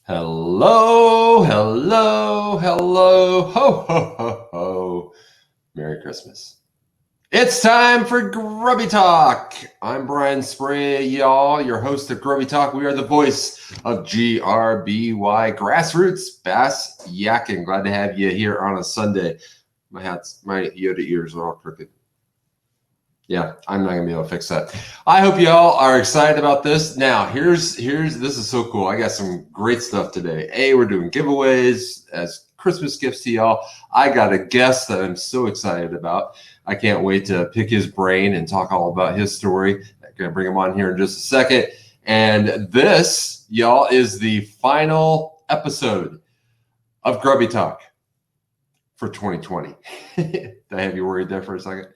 Hello, hello, hello, ho, ho, ho, ho. Merry Christmas. It's time for Grubby Talk. I'm Brian Spray, y'all, your host of Grubby Talk. We are the voice of GRBY, Grassroots Bass Yakking. Glad to have you here on a Sunday. My Yoda ears are all crooked. Yeah, I'm not gonna be able to fix that. I hope y'all are excited about this. Now, this is so cool. I got some great stuff today. We're doing giveaways as Christmas gifts to y'all. I got a guest that I'm so excited about. I can't wait to pick his brain and talk all about his story. I'm gonna bring him on here in just a second. And this, y'all, is the final episode of Grubby Talk for 2020. Did I have you worried there for a second?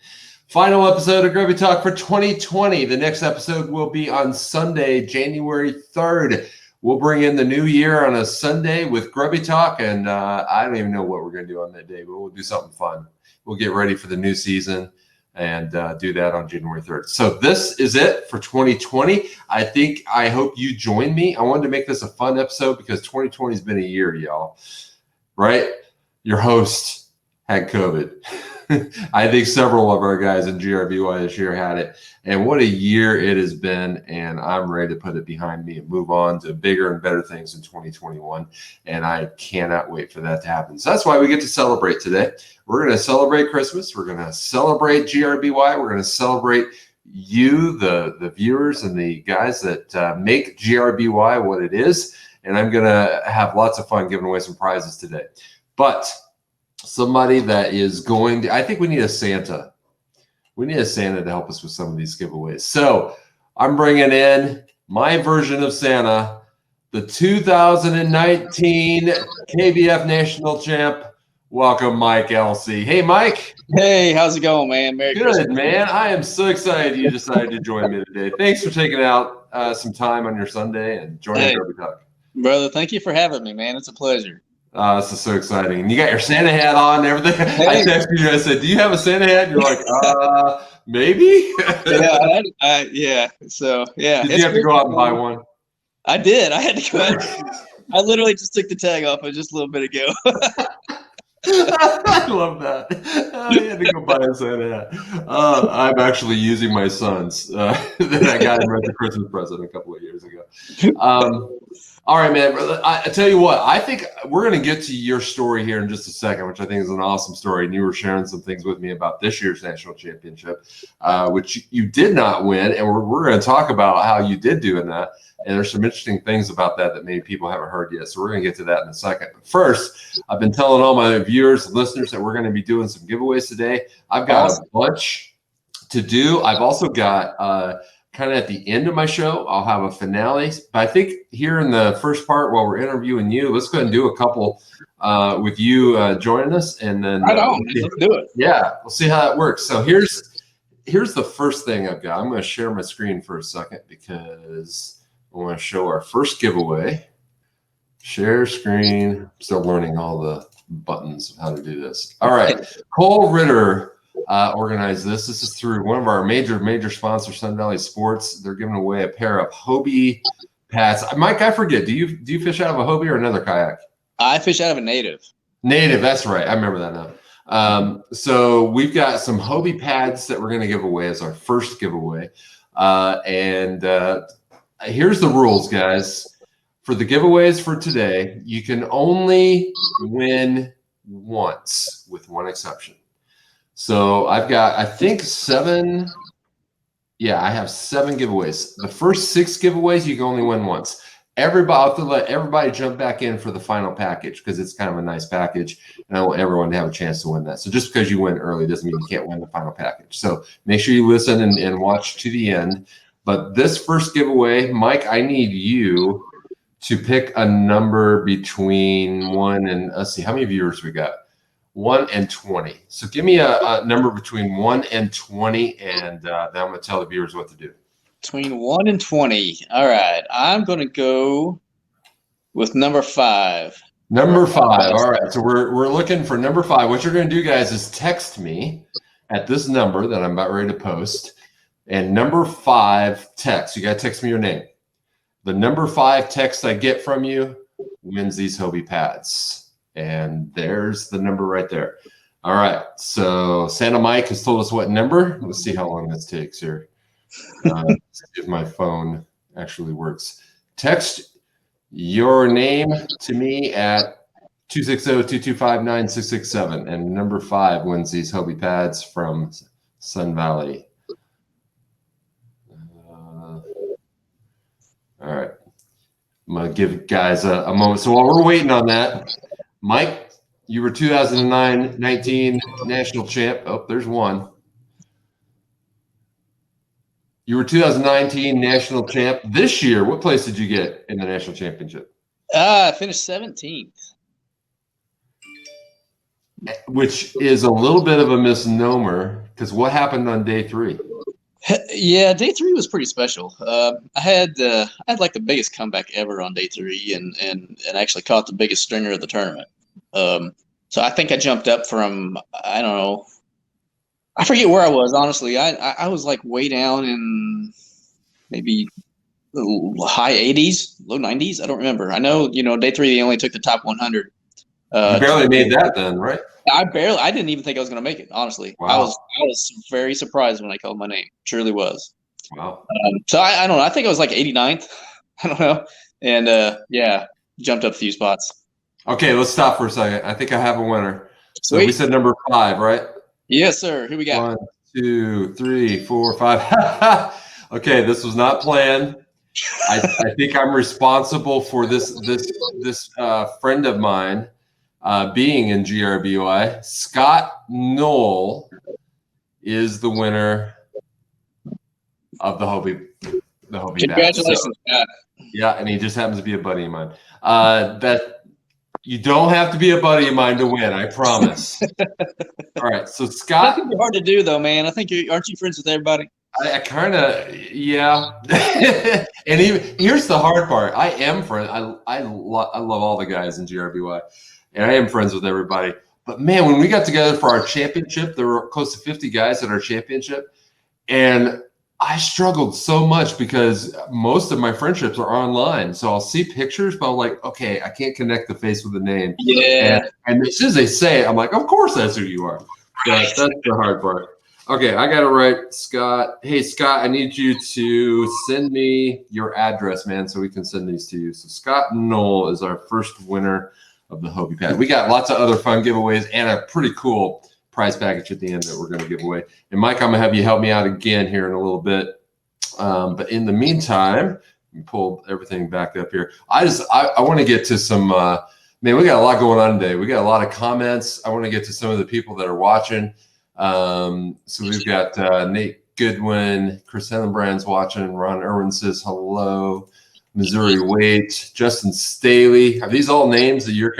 Final episode of Grubby Talk for 2020. The next episode will be on Sunday, January 3rd. We'll bring in the new year on a Sunday with Grubby Talk, and I don't even know what we're going to do on that day, but we'll do something fun. We'll get ready for the new season and do that on January 3rd. So this is it for 2020. I hope you join me. I wanted to make this a fun episode because 2020 has been a year, y'all. Right? Your host had COVID. I think several of our guys in GRBY this year had it, and what a year it has been, and I'm ready to put it behind me and move on to bigger and better things in 2021, and I cannot wait for that to happen. So that's why we get to celebrate today. We're going to celebrate Christmas. We're going to celebrate GRBY. We're going to celebrate you, the viewers and the guys that make GRBY what it is, and I'm going to have lots of fun giving away some prizes today. But somebody that is going to, I think we need a Santa. We need a Santa to help us with some of these giveaways. So I'm bringing in my version of Santa, the 2019 KBF National Champ. Welcome, Mike Elsea. Hey, Mike. Hey, how's it going, man? Merry Christmas. Good, man. I am so excited you decided to join me today. Thanks for taking out some time on your Sunday and joining Grubby Talk. Brother, thank you for having me, man. It's a pleasure. This is so exciting. And you got your Santa hat on and everything. Hey. I texted you. I said, do you have a Santa hat? And you're like, maybe? Yeah. So, yeah. Did you have to go out and buy one? I did. I had to go out. I literally just took the tag off just a little bit ago. I love that. I had to go buy a Santa hat. I'm actually using my son's that I got him as a Christmas present a couple of years ago. All right, man. I tell you what, I think we're going to get to your story here in just a second, which I think is an awesome story. And you were sharing some things with me about this year's national championship, which you did not win. And we're going to talk about how you did do in that. And there's some interesting things about that maybe people haven't heard yet. So we're going to get to that in a second. But first, I've been telling all my viewers and listeners that we're going to be doing some giveaways today. I've got a bunch to do. I've also got kind of at the end of my show, I'll have a finale. But I think here in the first part, while we're interviewing you, let's go ahead and do a couple with you joining us, and then Let's do it. Yeah, we'll see how that works. So here's the first thing I've got. I'm going to share my screen for a second because I want to show our first giveaway. Share screen. I'm still learning all the buttons of how to do this. All right, Cole Ritter organized this. This is through one of our major sponsors, Sun Valley Sports. They're giving away a pair of Hobie pads. Mike, I forget. Do you fish out of a Hobie or another kayak? I fish out of a native. Native, that's right. I remember that now. So we've got some Hobie pads that we're going to give away as our first giveaway. And here's the rules, guys. For the giveaways for today, you can only win once, with one exception. So I've got, I think, 7. Yeah, I have 7 giveaways. The first 6 giveaways, you can only win once. I'll have to let everybody jump back in for the final package because it's kind of a nice package, and I want everyone to have a chance to win that. So just because you win early doesn't mean you can't win the final package. So make sure you listen and watch to the end. But this first giveaway, Mike, I need you to pick a number between 1 and, let's see, how many viewers we got? 1 and 20. So give me a number between 1 and 20, and then I'm going to tell the viewers what to do. Between 1 and 20. All right. I'm going to go with number 5. Number 5. All right. So we're looking for number 5. What you're going to do, guys, is text me at this number that I'm about ready to post. And number 5 text. You got to text me your name. The number 5 text I get from you, wins these Hobie pads. And there's the number right there. All right. So Santa Mike has told us what number. Let's see how long this takes here. See if my phone actually works. Text your name to me at 260-225-9667. And number 5 wins these Hobie pads from Sun Valley. All right. I'm going to give guys a moment. So while we're waiting on that, Mike, you were 2019 national champ. Oh, there's one. You were 2019 national champ. This year, what place did you get in the national championship? I finished 17th. Which is a little bit of a misnomer, because what happened on day 3? Yeah, day 3 was pretty special. I had like the biggest comeback ever on day 3, and actually caught the biggest stringer of the tournament. So I think I jumped up from, I don't know, I forget where I was, honestly. I was like way down in maybe the high 80s, low 90s. I don't remember. I know, day 3 they only took the top 100. You barely made that then, right? I didn't even think I was going to make it, honestly. Wow. I was very surprised when I called my name. Truly was. Wow. So I don't know. I think I was like 89th. I don't know. And yeah, jumped up a few spots. Okay, let's stop for a second. I think I have a winner. So Sweet. we said number 5, right? Yes, sir. Here we go. 1, 2, 3, 4, 5. Okay, this was not planned. I think I'm responsible for this friend of mine being in GRBY. Scott Knoll is the winner of the Hobie Congratulations, Scott. Yeah, and he just happens to be a buddy of mine. That you don't have to be a buddy of mine to win, I promise. All right, so Scott. That's hard to do, though, man. I think aren't you friends with everybody? I kind of, yeah. And here's the hard part. I am friend. I love all the guys in GRBY, and I am friends with everybody. But man, when we got together for our championship, there were close to 50 guys at our championship, and I struggled so much because most of my friendships are online. So I'll see pictures, but I'm like, okay, I can't connect the face with the name. Yeah. And as soon as they say it, I'm like, of course that's who you are. But that's the hard part. Okay, I got to write Scott. Hey, Scott, I need you to send me your address, man, so we can send these to you. So Scott Knoll is our first winner of the Hobie pad. We got lots of other fun giveaways and a pretty cool prize package at the end that we're going to give away. And Mike, I'm going to have you help me out again here in a little bit. But in the meantime, let me pull everything back up here. I want to get to some, man, we got a lot going on today. We got a lot of comments. I want to get to some of the people that are watching. So we've got Nate Goodwin, Chris Hillenbrand's watching. Ron Irwin says hello. Missouri Waite, Justin Staley. Are these all names that you've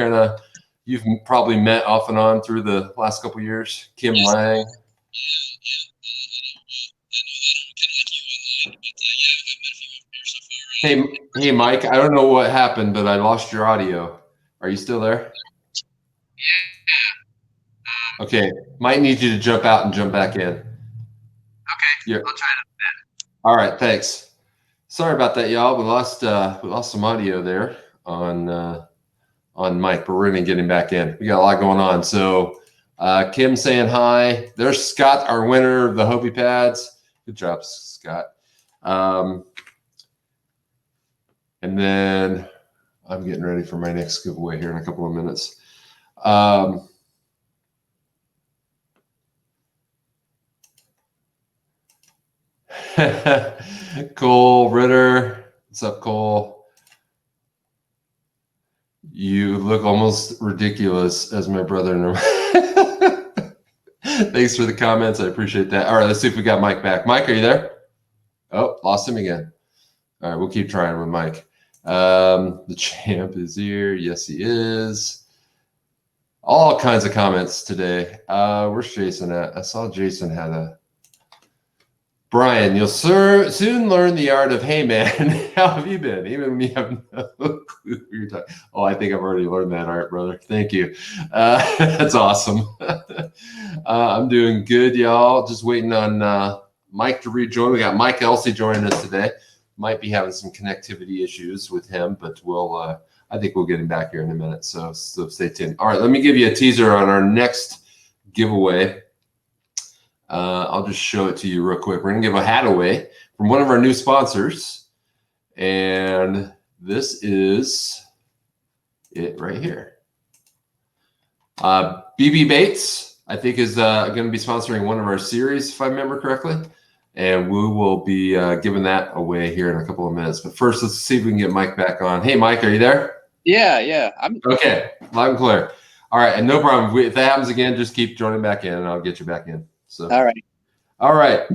probably met off and on through the last couple of years? Kim Lang. Hey, Mike, I don't know what happened, but I lost your audio. Are you still there? Okay, might need you to jump out and jump back in. Okay, I'll try to. All right, thanks. Sorry about that, y'all. We lost some audio there on Mike, but we're gonna get him back in. We got a lot going on. So Kim saying hi. There's Scott, our winner of the Hobie pads. Good job, Scott. And then I'm getting ready for my next giveaway here in a couple of minutes. Cole Ritter. What's up, Cole? You look almost ridiculous as my brother. Thanks for the comments. I appreciate that. All right, let's see if we got Mike back. Mike, are you there? Oh, lost him again. All right, we'll keep trying with Mike. The champ is here. Yes, he is. All kinds of comments today. Where's Jason at? I saw Jason had a. Brian, you'll soon learn the art of, hey, man, how have you been? Even when you have no clue who you're talking. Oh, I think I've already learned that art, brother. Thank you. That's awesome. I'm doing good, y'all. Just waiting on Mike to rejoin. We got Mike Elsea joining us today. Might be having some connectivity issues with him, but we'll. I think we'll get him back here in a minute. So stay tuned. All right, let me give you a teaser on our next giveaway. I'll just show it to you real quick. We're going to give a hat away from one of our new sponsors. And this is it right here. BB Baits, I think, is going to be sponsoring one of our series, if I remember correctly. And we will be giving that away here in a couple of minutes. But first, let's see if we can get Mike back on. Hey, Mike, are you there? Yeah. Okay, loud and clear. All right, and no problem. If that happens again, just keep joining back in, and I'll get you back in. So, all right.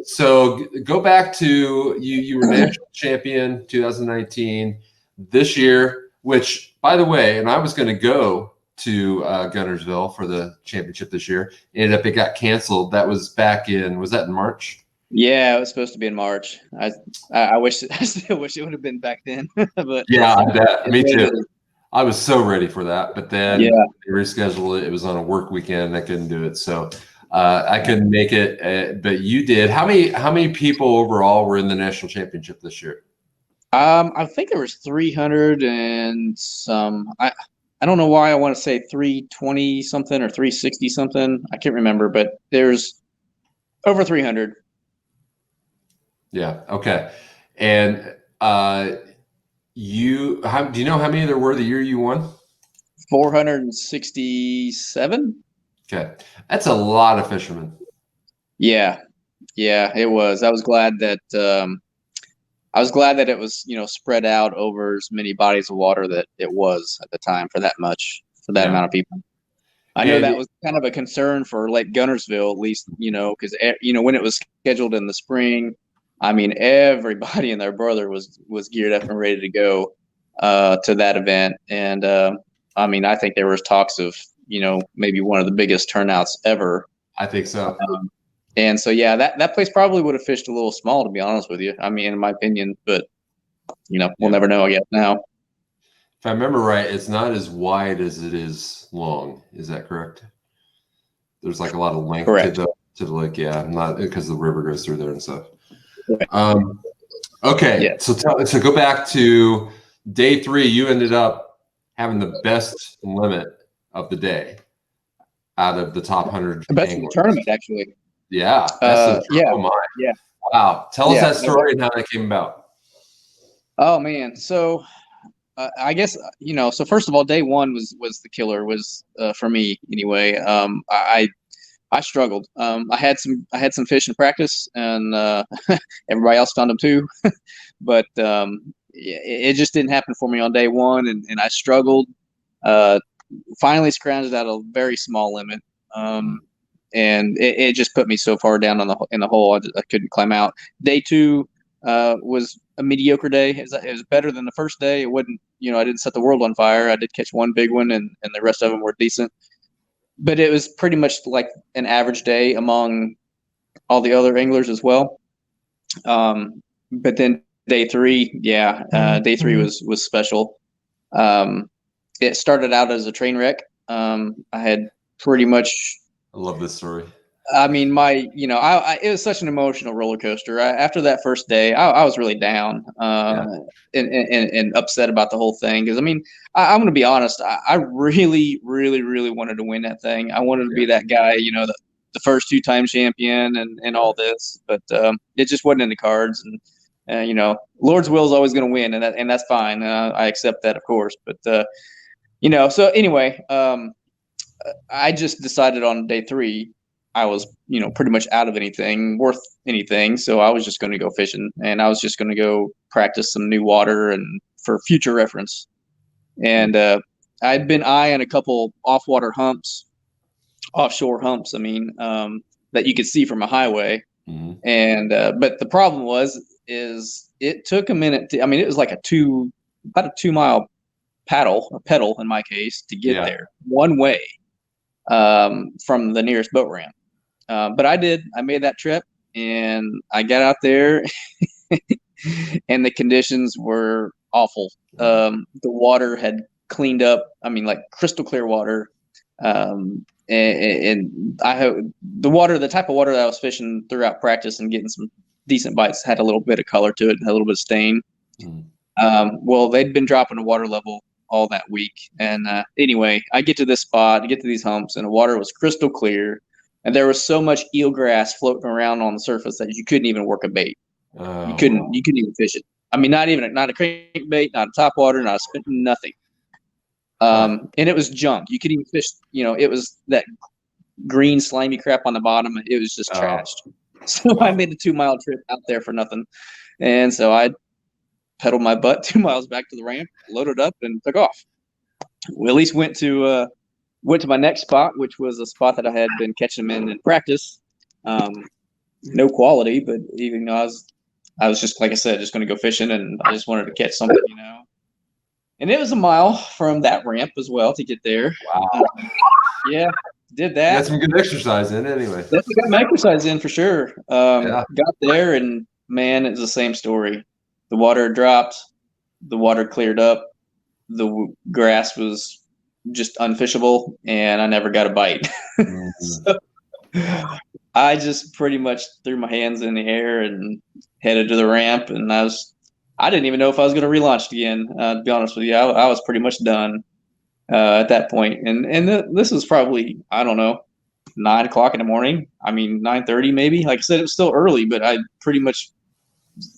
So go back to you were national champion 2019 this year, which, by the way, and I was going to go to Guntersville for the championship this year. Ended up it got canceled. That was back in, was that in March? Yeah, it was supposed to be in March. I wish, I still wish it would have been back then. But yeah, I bet. Me too. I was so ready for that, but then they rescheduled it. It was on a work weekend. I couldn't do it, so I couldn't make it. But you did. How many people overall were in the national championship this year? I think there was 300 and some. I don't know why I want to say 320 something or 360 something. I can't remember, but there's over 300. Yeah. Okay. And do you know how many there were the year you won? 467. Okay. That's a lot of fishermen. Yeah, it was. I was glad that it was, spread out over as many bodies of water that it was at the time for that amount of people. I know that was kind of a concern for Lake Guntersville, at least, because, when it was scheduled in the spring, I mean, everybody and their brother was geared up and ready to go to that event. And, I mean, I think there was talks of, maybe one of the biggest turnouts ever. I think so. And so, yeah, that place probably would have fished a little small, to be honest with you. I mean, in my opinion, but, we'll never know, I guess, now. If I remember right, it's not as wide as it is long. Is that correct? There's like a lot of length to the lake. Yeah, not because the river goes through there and stuff. Okay. Yeah. So go back to day 3. You ended up having the best limit of the day out of the top 100. The best in the tournament, actually. Yeah. Yeah. Wow. Tell us that story and how that came about. Oh man. So I guess, so first of all, day 1 was the killer for me anyway. I struggled. I had some fish in practice, and everybody else found them too, but it just didn't happen for me on day 1, and I struggled. Finally scrounged out a very small limit, and it just put me so far down in the hole I couldn't climb out. Day 2 was a mediocre day. It was better than the first day. It wasn't, I didn't set the world on fire. I did catch one big one, and the rest of them were decent. But it was pretty much like an average day among all the other anglers as well. But then day 3, day 3 was special. It started out as a train wreck. I had pretty much. I love this story. I mean, it was such an emotional roller coaster. After that first day, I was really down and upset about the whole thing. Because, I mean, I'm going to be honest. I really, really, really wanted to win that thing. I wanted to be that guy, the first 2-time champion and all this. But it just wasn't in the cards. And, Lord's will is always going to win. And that's fine. I accept that, of course. But, so anyway, I just decided on day 3. I was, pretty much out of anything worth anything. So I was just going to go fishing, and I was just going to go practice some new water and for future reference. And I'd been eyeing a couple offshore humps, I mean, that you could see from a highway. Mm-hmm. And, but the problem is it took a minute it was like about a 2-mile pedal in my case to get there one way, from the nearest boat ramp. But I made that trip, and I got out there and the conditions were awful. The water had cleaned up. I mean, like crystal clear water. And the type of water that I was fishing throughout practice and getting some decent bites had a little bit of color to it, had a little bit of stain. Mm. Well, they'd been dropping the water level all that week. And anyway, I get to this spot, I get to these humps, and the water was crystal clear. And there was so much eelgrass floating around on the surface that you couldn't even work a bait. You couldn't even fish it. I mean, not a crankbait, not a topwater, not a spin, nothing. And it was junk. You could even fish, it was that green slimy crap on the bottom. It was just trashed. So I made a 2-mile trip out there for nothing. And so I pedaled my butt 2 miles back to the ramp, loaded up, and took off. We at least went to my next spot, which was a spot that I had been catching them in practice. No quality, but even though I was just, like I said, just going to go fishing, and I just wanted to catch something, And it was a mile from that ramp as well to get there. Wow. Yeah, did that. You got some good exercise in anyway. Definitely got my exercise in for sure. Got there, and man, it's the same story. The water dropped, the water cleared up, the grass was just unfishable, and I never got a bite. So I just pretty much threw my hands in the air and headed to the ramp, and I didn't even know if I was going to relaunch it again. To be honest with you, I was pretty much done at that point. And this was probably, I don't know, 9 o'clock in the morning. I mean, 9:30 maybe. Like I said, it was still early, but I pretty much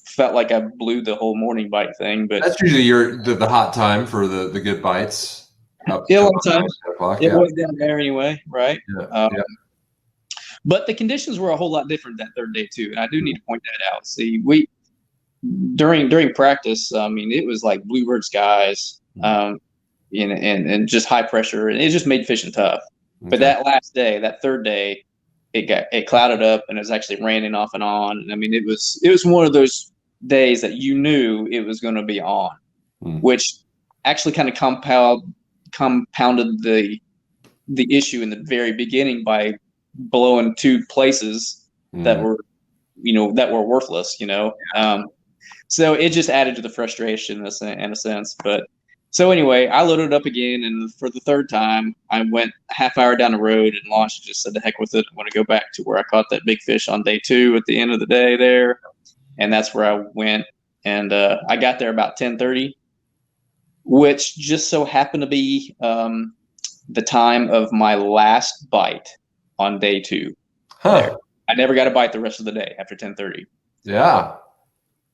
felt like I blew the whole morning bite thing. But that's usually the hot time for the good bites. Yeah, a long time. It was down there anyway, right? Yeah. But the conditions were a whole lot different that third day too, and I do need to point that out. See, during practice, I mean, it was like bluebird skies, and just high pressure, and it just made fishing tough. Okay. But that last day, that third day, it clouded up, and it was actually raining off and on. And I mean, it was one of those days that you knew it was going to be on, which actually kind of compounded the issue in the very beginning by blowing 2 places that were worthless, so it just added to the frustration in a sense. But so anyway, I loaded up again, and for the third time, I went a half hour down the road and launched. Just said, "The heck with it! I want to go back to where I caught that big fish on day 2 at the end of the day there," and that's where I went. And I got there about 10:30, which just so happened to be the time of my last bite on day 2. Huh. I never got a bite the rest of the day after 10:30. Yeah.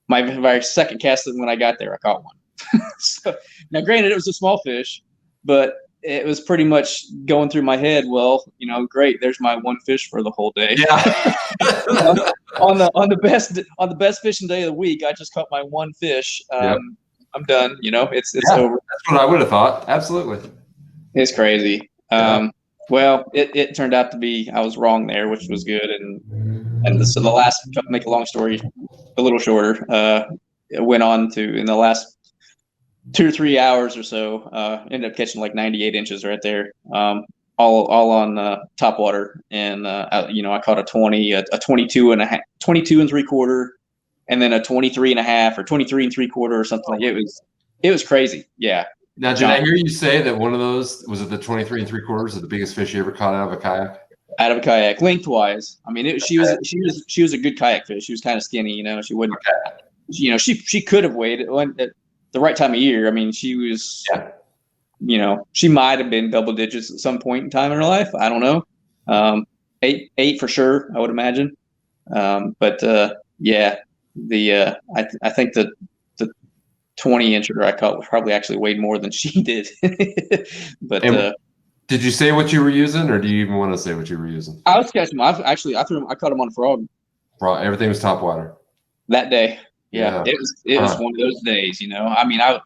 My second cast when I got there, I caught one. So, now, granted, it was a small fish, but it was pretty much going through my head. Well, great. There's my one fish for the whole day. Yeah. on the best fishing day of the week, I just caught my one fish. Yep. I'm done. It's over. That's what I would have thought. Absolutely. It's crazy. Well, it turned out to be I was wrong there, which was good. And so the last, to make a long story a little shorter, it went on to, in the last 2 or 3 hours or so, ended up catching like 98 inches right there, all on top water. And I caught a 20, a 22 and 3/4, and then a 23 and a half or 23 3/4 or something. Like it was crazy. Yeah. Now, did I hear you say that one of those was it the 23 3/4 of the biggest fish you ever caught out of a kayak? Out of a kayak, lengthwise. I mean, she was a good kayak fish. She was kind of skinny, She wouldn't, she could have weighed it at the right time of year. I mean, she was, she might have been double digits at some point in time in her life. I don't know. 8 for sure, I would imagine. But I think the 20-incher I caught probably actually weighed more than she did. But did you say what you were using, or do you even want to say what you were using? I was catching them. I caught them on a frog. Everything was top water That day. Yeah. It was one of those days, I mean, I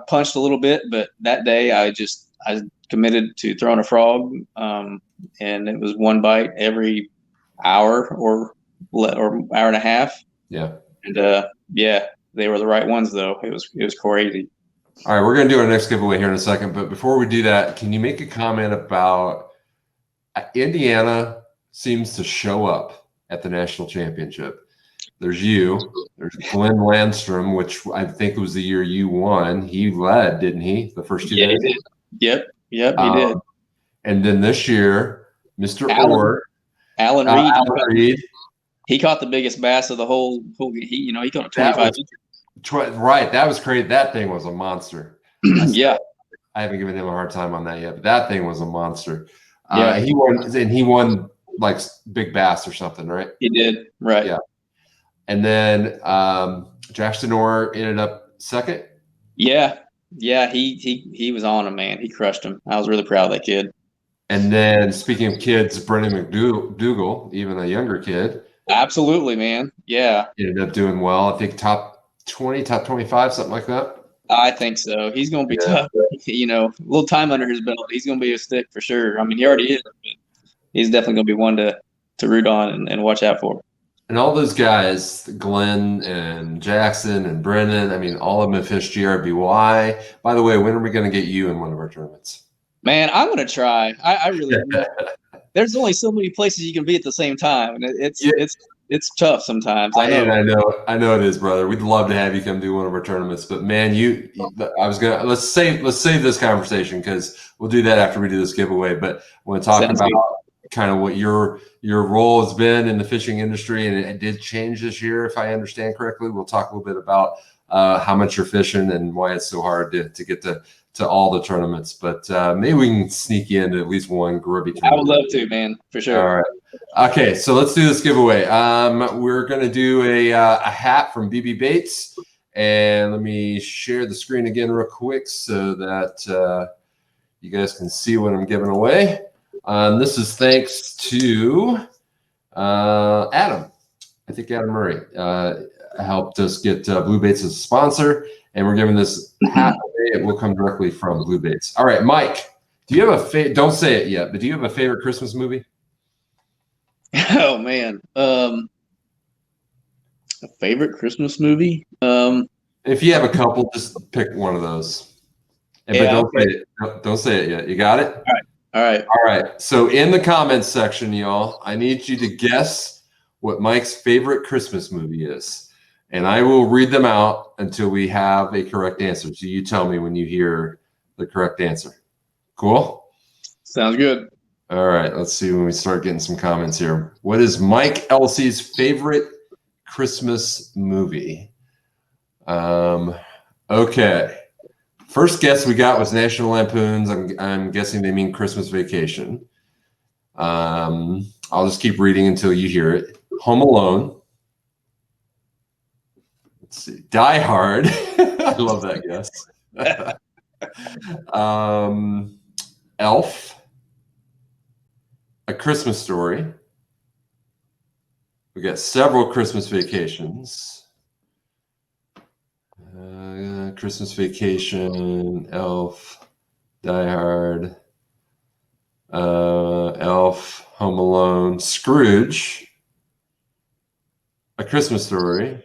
punched a little bit, but that day I committed to throwing a frog. And it was one bite every hour or hour and a half. Yeah. And they were the right ones though. It was crazy. All right, we're going to do our next giveaway here in a second, but before we do that, can you make a comment about Indiana seems to show up at the national championship? There's there's Glenn Landstrom, which I think was the year you won. He led, didn't he? The first 2 days? He did. Yep, he did. And then this year, Mr. Alan Reed. He caught the biggest bass of the whole he caught a 25 inch. Right. That was crazy. That thing was a monster. Yeah. I haven't given him a hard time on that yet, but that thing was a monster. Yeah. He won like big bass or something, right? He did. Right. Yeah. And then Jackson Orr ended up second. Yeah. Yeah. He was on him, man. He crushed him. I was really proud of that kid. And then speaking of kids, Brendan McDougal, even a younger kid. Absolutely, man. Yeah. Ended up doing well. I think top 20, top 25, something like that. I think so. He's going to be tough. You know, a little time under his belt. He's going to be a stick for sure. I mean, he already is. But he's definitely going to be one to root on and watch out for. And all those guys, Glenn and Jackson and Brendan, I mean, all of them have fished GRBY. By the way, when are we going to get you in one of our tournaments? Man, I'm going to try. I really there's only so many places you can be at the same time. And it's tough sometimes. I know. I know it is, brother. We'd love to have you come do one of our tournaments, but man, let's save this conversation because we'll do that after we do this giveaway. But I want to talk about kind of what your role has been in the fishing industry, and it did change this year, if I understand correctly. We'll talk a little bit about how much you're fishing and why it's so hard to get to all the tournaments. But maybe we can sneak you into at least one Grubby tournament. I would love to, man, for sure. All right. Okay, so let's do this giveaway. We're going to do a hat from BB Baits. And let me share the screen again real quick so that you guys can see what I'm giving away. This is thanks to Adam. I think Adam Murray helped us get Blue Baits as a sponsor. And we're giving this hat away. It will come directly from Blue Baits. All right, Mike, do you have don't say it yet, but do you have a favorite Christmas movie? Oh, man. A favorite Christmas movie? If you have a couple, just pick one of those. But don't say it yet. You got it? All right. So in the comments section, y'all, I need you to guess what Mike's favorite Christmas movie is. And I will read them out until we have a correct answer. So you tell me when you hear the correct answer. Cool? Sounds good. All right. Let's see when we start getting some comments here. What is Mike Elsie's favorite Christmas movie? Okay. First guess we got was National Lampoon's. I'm guessing they mean Christmas Vacation. I'll just keep reading until you hear it. Home Alone. Let's see. Die Hard. I love that guess. Elf. A Christmas Story. We got several Christmas Vacations. Christmas Vacation, Elf, Die Hard, Elf, Home Alone, Scrooge, A Christmas Story,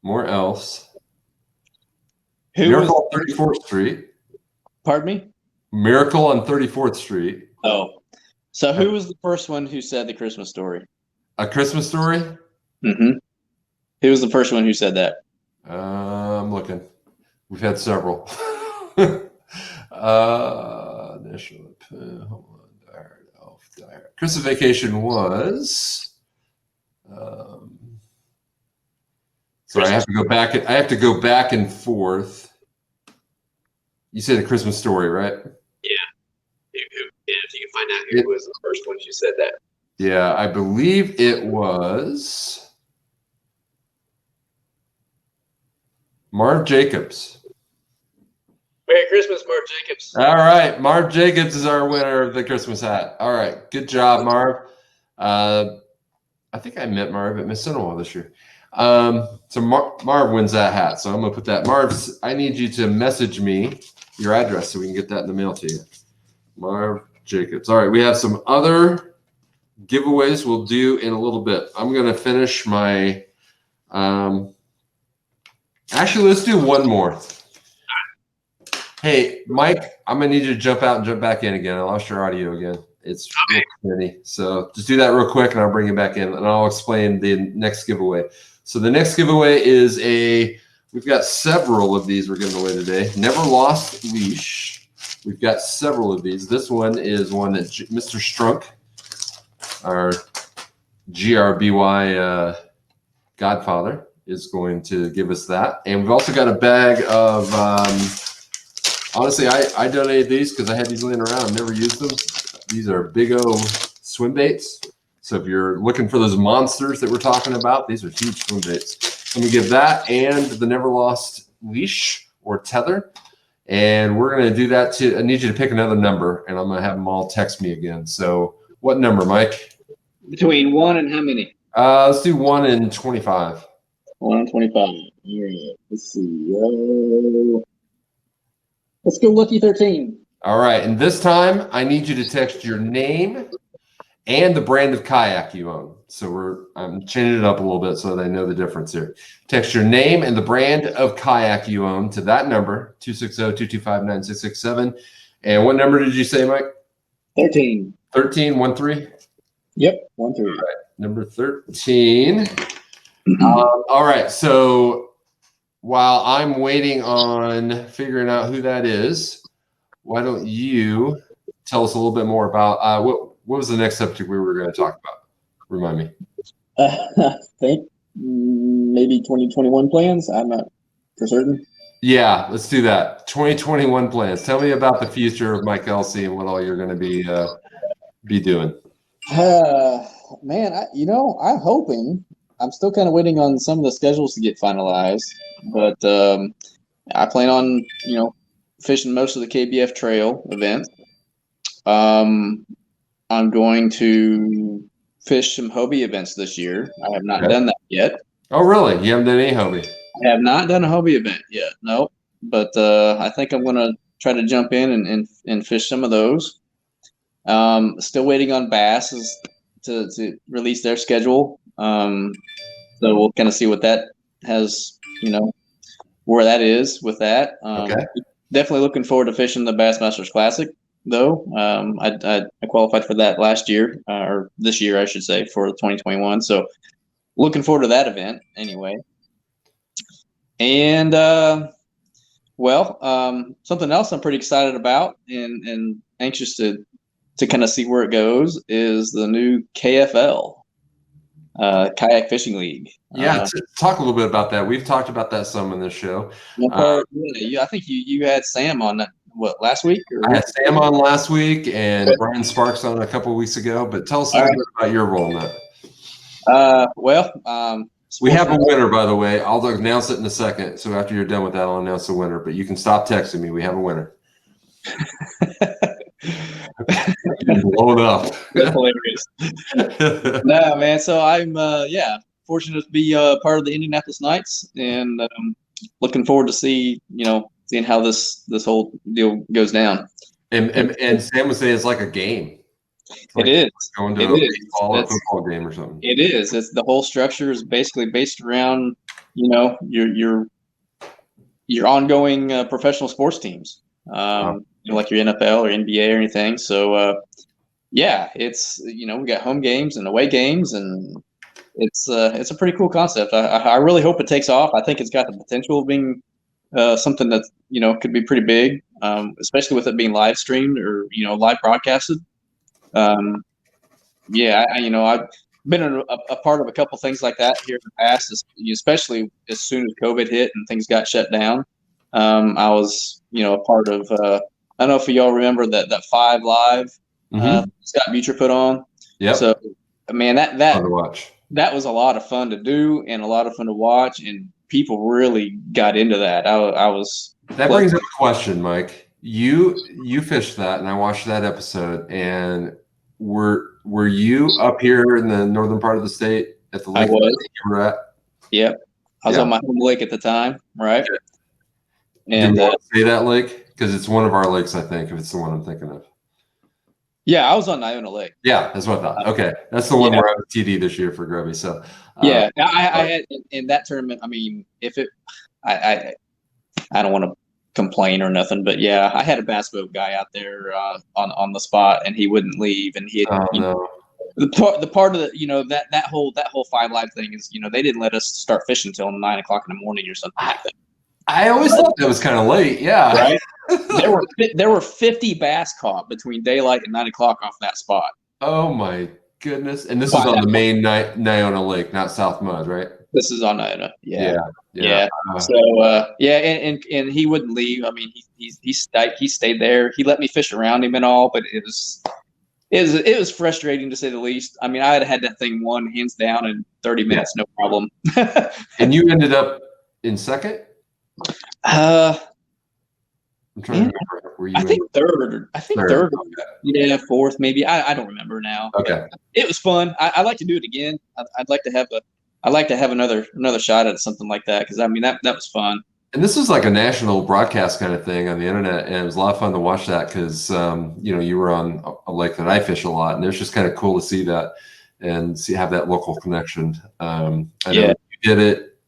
more Elves, Miracle on 34th Street. Pardon me? Miracle on 34th Street. Oh. So who was the first one who said the Christmas Story? A Christmas Story? Mm-hmm. Who was the first one who said that? I'm looking. We've had several. National Home Alone, Die Hard, Elf, Die Hard. Christmas Vacation was. Sorry, I have to go back. I have to go back and forth. You said A Christmas Story, right? Yeah. If you can find out who was the first one who said that. Yeah, I believe it was Marv Jacobs. Merry Christmas, Marv Jacobs. All right. Marv Jacobs is our winner of the Christmas hat. All right. Good job, Marv. I think I met Marv at Miss Cinewall this year. So Marv wins that hat. So I'm going to put that. Marv, I need you to message me your address so we can get that in the mail to you. Marv Jacobs. All right. We have some other giveaways we'll do in a little bit. I'm going to finish my actually, let's do one more. Hey, Mike, I'm going to need you to jump out and jump back in again. I lost your audio again. It's okay. So just do that real quick, and I'll bring you back in, and I'll explain the next giveaway. So the next giveaway is we've got several of these we're giving away today. Never Lost Leash. We've got several of these. This one is one that Mr. Strunk, our GRBY godfather, is going to give us that. And we've also got a bag of, honestly, I donated these because I had these laying around. I've never used them. These are big O swim baits. So if you're looking for those monsters that we're talking about, these are huge swim baits. Let me give that and the Never Lost leash or tether. And we're going to do that I need you to pick another number, and I'm going to have them all text me again. So what number, Mike? Between 1 and how many? Let's do 1 and 25. 1 and 25. All right. Let's see. Let's go lucky 13. All right. And this time I need you to text your name and the brand of kayak you own. So I'm changing it up a little bit so that I know the difference here. Text your name and the brand of kayak you own to that number, 260-225-9667. And what number did you say, Mike? 13. 13, 13? Yep, 13. All right, number 13. All right, so while I'm waiting on figuring out who that is, why don't you tell us a little bit more about what was the next subject we were going to talk about? Remind me. I think maybe 2021 plans. I'm not for certain. Yeah, let's do that. 2021 plans. Tell me about the future of Mike Elsea and what all you're going to be doing. Man, I'm hoping. I'm still kind of waiting on some of the schedules to get finalized, but I plan on fishing most of the KBF Trail events. I'm going to fish some Hobie events this year. I have not done that yet. Oh, really? You haven't done any Hobie? I have not done a Hobie event yet. No, but I think I'm going to try to jump in and fish some of those. Still waiting on Bass to release their schedule. So we'll kind of see what that has, where that is with that. Okay. Definitely looking forward to fishing the Bassmasters Classic, though. I qualified for that last year, or this year, I should say, for 2021. So looking forward to that event anyway. And, something else I'm pretty excited about and anxious to kind of see where it goes is the new KFL, Kayak Fishing League. Yeah, talk a little bit about that. We've talked about that some in this show. I think you had Sam on that, last week? I had Sam on last week and Brian Sparks on a couple of weeks ago, but tell us a little bit about your role in that. We have a winner, by the way. I'll announce it in a second. So after you're done with that, I'll announce the winner. But you can stop texting me. We have a winner. Blown up. That's hilarious. No, man. So I'm fortunate to be part of the Indianapolis Knights, and looking forward to seeing how this whole deal goes down. And Sam would say it's like a game. It is going to a baseball or football game or something. It is. It's the whole structure is basically based around your ongoing professional sports teams, like your NFL or NBA or anything. So it's we got home games and away games, and it's a pretty cool concept. I really hope it takes off. I think it's got the potential of being something that could be pretty big, especially with it being live streamed or live broadcasted. I've been a part of a couple things like that here in the past, especially as soon as COVID hit and things got shut down. I was, a part of, I don't know if y'all remember that 5 Live Scott Butcher put on. Yeah. So, man, that watch. That was a lot of fun to do and a lot of fun to watch, and people really got into that. That brings up a question, Mike. You fished that, and I watched that episode, and were you up here in the northern part of the state at the lake I was. that you were at? Yep. I was on my home lake at the time, right? Yeah. And do you want to say that lake? Because it's one of our lakes, I think, if it's the one I'm thinking of. Yeah, I was on Iona Lake. Yeah, that's what I thought. Okay. That's the one where I was TD this year for Grubby. So I had in that tournament, I mean, I don't want to complain or nothing, but yeah, I had a bass boat guy out there on the spot, and he wouldn't leave, and he had, the part of the that whole 5 Live thing is they didn't let us start fishing until 9 o'clock in the morning or something like that. I always thought that was kind of late. Yeah, right. There were 50 bass caught between daylight and 9 o'clock off that spot. Oh my goodness! And this is on the main Iona Lake, not South Mud, right? This is on Iona. Yeah. Yeah. So and he wouldn't leave. I mean, he stayed there. He let me fish around him and all, but it was frustrating to say the least. I mean, I had that thing won hands down in 30 minutes, no problem. And you ended up in second? I'm trying to remember. Were you I think third. Third. Okay. Yeah, fourth maybe. I don't remember now. Okay. It was fun. I'd like to do it again. I'd like to have another shot at something like that, because I mean that was fun. And this was like a national broadcast kind of thing on the internet, and it was a lot of fun to watch that because you were on a lake that I fish a lot, and it's just kind of cool to see that and have that local connection. I know you did it.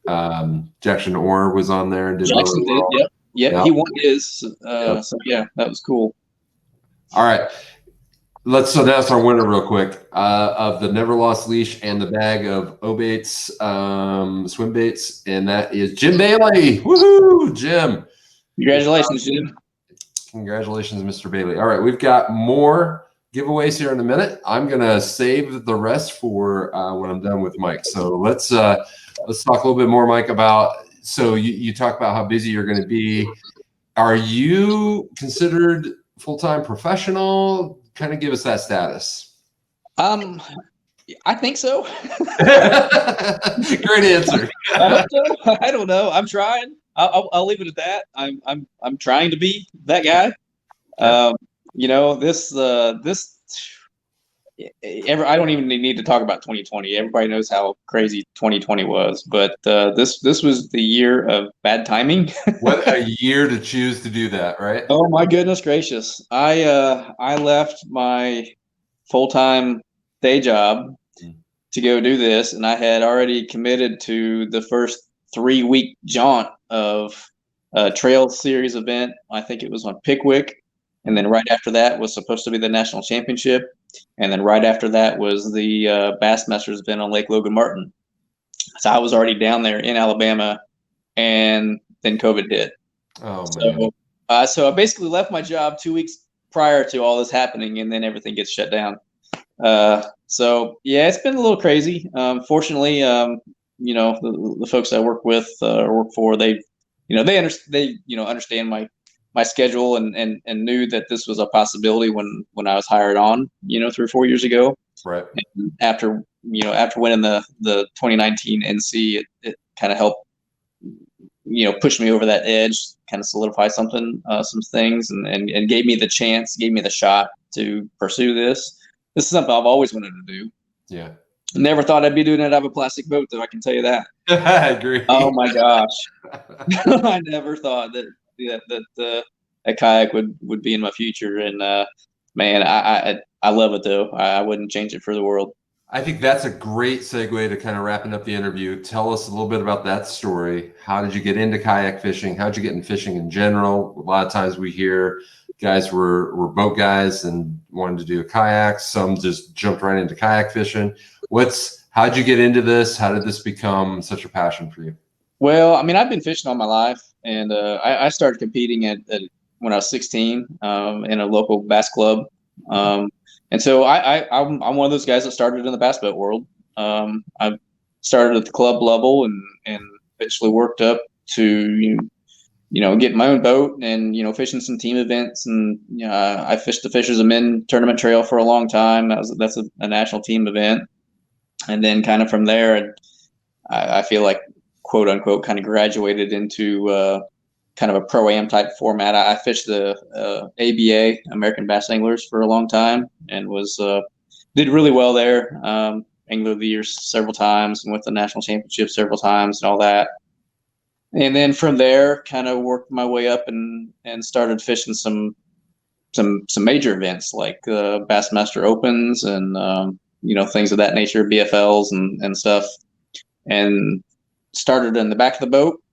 Jackson Orr was on there and did Jackson really well. did. Yep. He won his. So yeah, that was cool. All right. Let's announce our winner real quick of the Never Lost Leash and the bag of O-baits, swim baits, and that is Jim Bailey. Woohoo, Jim! Congratulations, Jim. Congratulations, Mr. Bailey. All right, we've got more giveaways here in a minute. I'm gonna save the rest for when I'm done with Mike. So let's talk a little bit more, Mike, about. So you talk about how busy you're going to be. Are you considered full-time professional? Kind of give us that status. I think so. Great answer. I don't know. I'm trying. I'll leave it at that. I'm trying to be that guy. I don't even need to talk about 2020. Everybody knows how crazy 2020 was, but this was the year of bad timing. What a year to choose to do that, right? Oh my goodness gracious! I left my full-time day job to go do this, and I had already committed to the first 3-week jaunt of a trail series event. I think it was on Pickwick, and then right after that was supposed to be the national championship. And then right after that was the Bassmasters event on Lake Logan Martin. So I was already down there in Alabama, and then COVID hit. Oh, man. So I basically left my job 2 weeks prior to all this happening, and then everything gets shut down. So yeah, it's been a little crazy. Fortunately, the folks I work with or work for, they understand my schedule and knew that this was a possibility when I was hired on, 3 or 4 years ago. Right. And after winning the 2019 NC, it kind of helped, push me over that edge, kind of solidify some things, and gave me the chance, gave me the shot to pursue this. This is something I've always wanted to do. Yeah. Never thought I'd be doing it out of a plastic boat, though, I can tell you that. I agree. Oh my gosh. I never thought that a kayak would be in my future, and man, I love it though. I wouldn't change it for the world. I think that's a great segue to kind of wrapping up the interview. Tell us a little bit about that story. How did you get into kayak fishing? How did you get in fishing in general? A lot of times we hear guys were boat guys and wanted to do a kayak. Some just jumped right into kayak fishing. How'd you get into this? How did this become such a passion for you? Well, I mean, I've been fishing all my life, and I started competing when I was 16 in a local bass club. And so I'm one of those guys that started in the bass boat world. I started at the club level and eventually worked up to get my own boat and fishing some team events. And I fished the Fisher's Tournament Trail for a long time. That's a national team event. And then kind of from there, I feel like, quote unquote, kind of graduated into kind of a pro-am type format. I fished the ABA, American Bass Anglers, for a long time, and did really well there. Angler of the Year several times, and with the national championship several times, and all that. And then from there, kind of worked my way up and started fishing some major events like Bassmaster Opens and things of that nature, BFLs and stuff. And started in the back of the boat,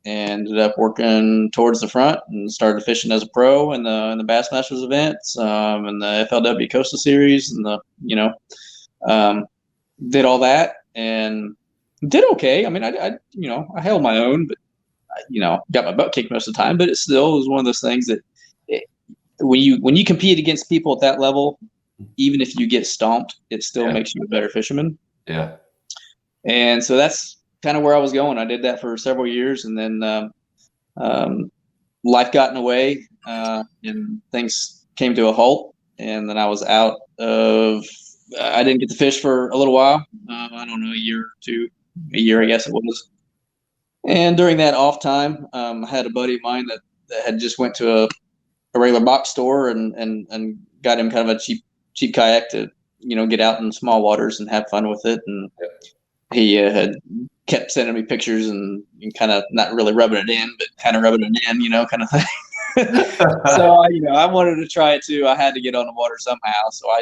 and ended up working towards the front, and started fishing as a pro in the Bassmasters events, and the FLW Coastal Series, and did all that and did okay. I mean, I held my own, but got my butt kicked most of the time. But it still was one of those things that when you compete against people at that level, even if you get stomped, it still makes you a better fisherman. Yeah. And so that's kind of where I was going. I did that for several years, and then life got in the way, and things came to a halt. And then I was out of. I didn't get to fish for a little while. I don't know, a year, I guess it was. And during that off time, I had a buddy of mine that had just went to a regular box store and got him kind of a cheap kayak to get out in small waters and have fun with it. And he had kept sending me pictures and kind of not really rubbing it in, but kind of rubbing it in, kind of thing. So I wanted to try it too. I had to get on the water somehow, so I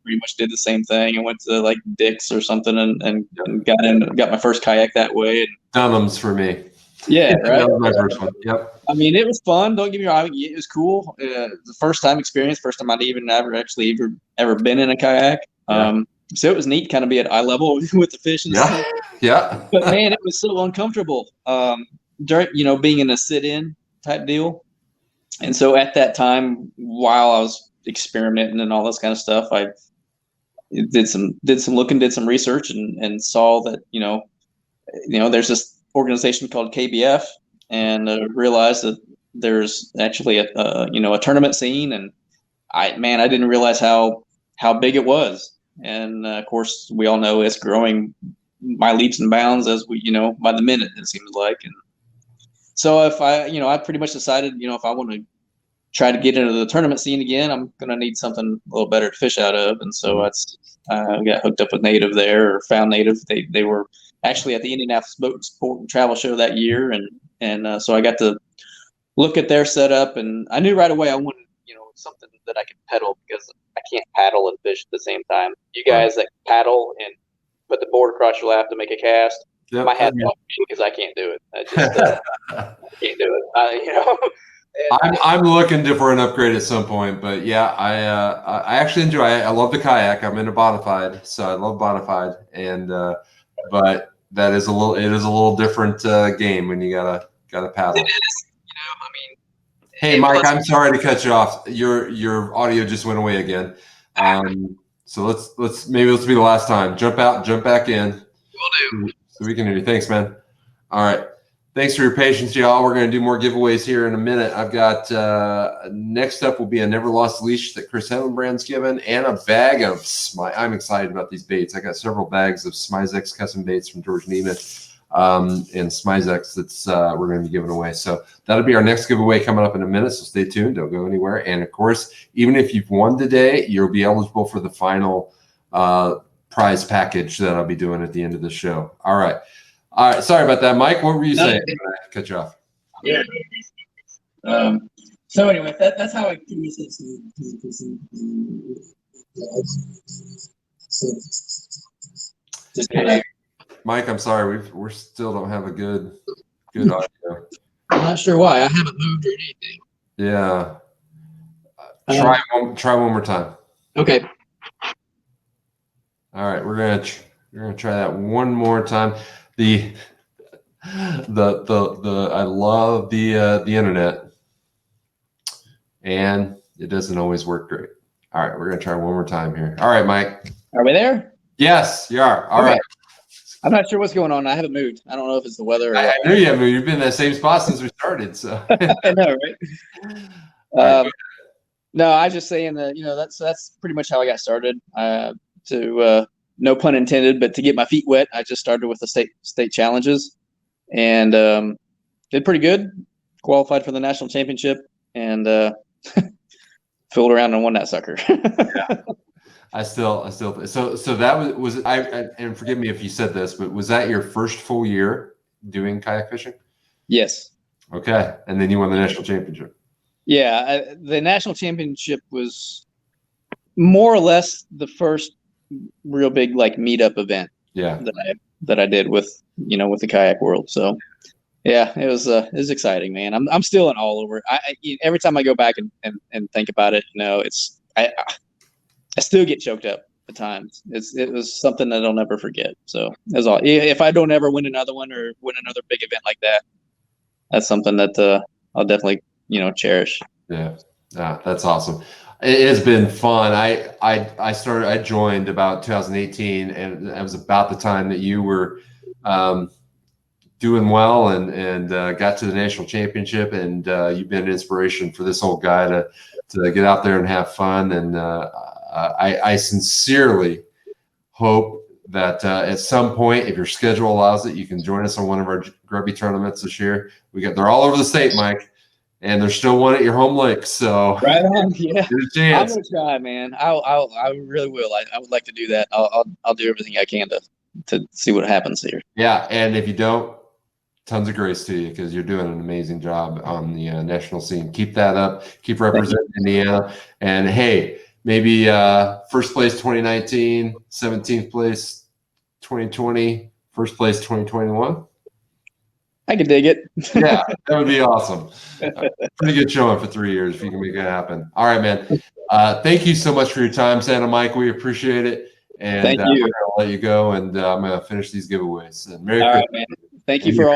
pretty much did the same thing. I went to like Dick's or something and got my first kayak that way. And Dunham's for me. Yeah, right. That was my first one. Yep. I mean, it was fun. Don't get me wrong; it was cool. The first time I'd ever been in a kayak. Yeah. So it was neat, kind of be at eye level with the fish and stuff. Yeah. But man, it was so uncomfortable. During being in a sit-in type deal. And so at that time, while I was experimenting and all this kind of stuff, I did some looking, did some research, and saw that there's this organization called KBF, and realized that there's actually a tournament scene, and I didn't realize how big it was, and of course we all know it's growing by leaps and bounds as we by the minute, it seems like. And so if I pretty much decided, if I want to try to get into the tournament scene again, I'm going to need something a little better to fish out of. And so I got hooked up with Native there, or found Native. They were actually at the Indianapolis Boat Sport and Travel Show that year. And so I got to look at their setup, and I knew right away I wanted, something that I could pedal, because I can't paddle and fish at the same time. You guys that paddle and put the board across your lap to make a cast, my hat's off, because I can't do it. I just can't do it. I'm looking for an upgrade at some point, but yeah, I actually enjoy. I love the kayak. I'm into bonafide, so I love bonafide, and but it is a little different game when you gotta paddle. It is, Hey, Mike, I'm sorry to cut you off. Your audio just went away again. So let's be the last time. Jump out, jump back in. Will do. So we can hear you. Thanks, man. All right. Thanks for your patience, y'all. We're going to do more giveaways here in a minute. I've got next up will be a Never Lost Leash that Chris Hillenbrand's given, and a bag of I'm excited about these baits. I got several bags of Smizex custom baits from George Nemeth and Smizex that's we're going to be giving away. So that'll be our next giveaway coming up in a minute. So stay tuned. Don't go anywhere. And of course, even if you've won today, you'll be eligible for the final prize package that I'll be doing at the end of the show. All right. Sorry about that, Mike. What were you saying? I cut you off. Yeah. So anyway, that's how I can use this. Mike, I'm sorry. We still don't have a good audio. I'm not sure why. I haven't moved or anything. Yeah. Try one more time. Okay. All right, we're gonna try that one more time. I love the internet, and it doesn't always work great. All right, we're gonna try one more time here. All right, Mike. Are we there? Yes, you are. All right. I'm not sure what's going on. I haven't moved. I don't know if it's the weather. Or I knew you haven't moved. You've been in that same spot since we started. So I know, right? Right. No, I was just saying that that's pretty much how I got started. No pun intended, but to get my feet wet, I just started with the state challenges, and did pretty good. Qualified for the national championship, and fooled around and won that sucker. Yeah. I still so that was and forgive me if you said this, but was that your first full year doing kayak fishing? Yes. Okay, and then you won the national championship. Yeah, the national championship was more or less the first real big meetup event. Yeah. That I did with the kayak world. So yeah, it was exciting, man. I'm still in all over. Every time I go back and think about it, I still get choked up at times. It was something that I'll never forget. So that's all. If I don't ever win another one or win another big event like that, that's something that I'll definitely cherish. Yeah, that's awesome. It has been fun. I joined about 2018, and that was about the time that you were doing well and got to the national championship, and you've been an inspiration for this old guy to get out there and have fun. And I sincerely hope that at some point, if your schedule allows it, you can join us on one of our Grubby tournaments this year. They're all over the state, Mike, and there's still one at your home lake. So right on, yeah. there's a chance. I'm gonna try, man. I really will. I would like to do that. I'll do everything I can to see what happens here. Yeah, and if you don't, tons of grace to you because you're doing an amazing job on the national scene. Keep that up. Keep representing Indiana. And hey, maybe first place 2019, 17th place 2020, first place 2021. I could dig it. Yeah, that would be awesome. Pretty good showing for 3 years if you can make it happen. All right, man. Thank you so much for your time, Santa Mike. We appreciate it. And Thank you. I'm going to let you go, and I'm going to finish these giveaways. And Merry All Christmas. right, man. Thank you for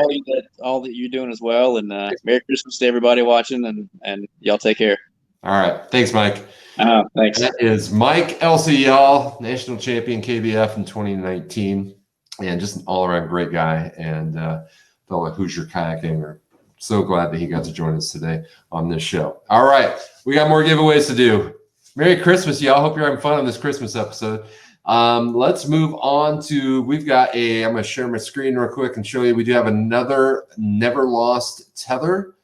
all that you're doing as well. And Merry Christmas to everybody watching, and y'all take care. All right. Thanks, Mike. Thanks. That is Mike Elsea, y'all, national champion KBF in 2019, and just an all-around great guy. And fellow Hoosier kayaking. We're so glad that he got to join us today on this show. All right. We got more giveaways to do. Merry Christmas, y'all. Hope you're having fun on this Christmas episode. Let's move on to, I'm going to share my screen real quick and show you. We do have another Never Lost tether.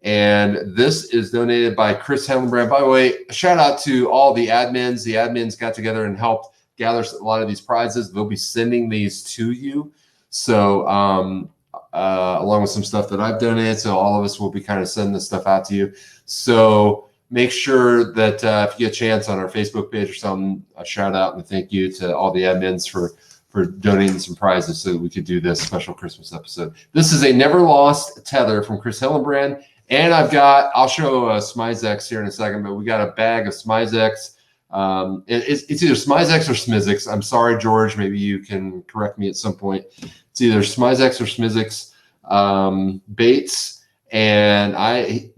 And this is donated by Chris Hillenbrand. By the way, a shout out to all the admins. The admins got together and helped gather a lot of these prizes. They'll be sending these to you. So, along with some stuff that I've donated. So all of us will be kind of sending this stuff out to you. So make sure that if you get a chance on our Facebook page or something, a shout out and a thank you to all the admins for donating some prizes so that we could do this special Christmas episode. This is a Never Lost tether from Chris Hillenbrand. And I'll show Smizex here in a second, but we got a bag of Smizex. It's either Smizex or Smizix. I'm sorry, George. Maybe you can correct me at some point. It's either Smizex or Smizix baits. And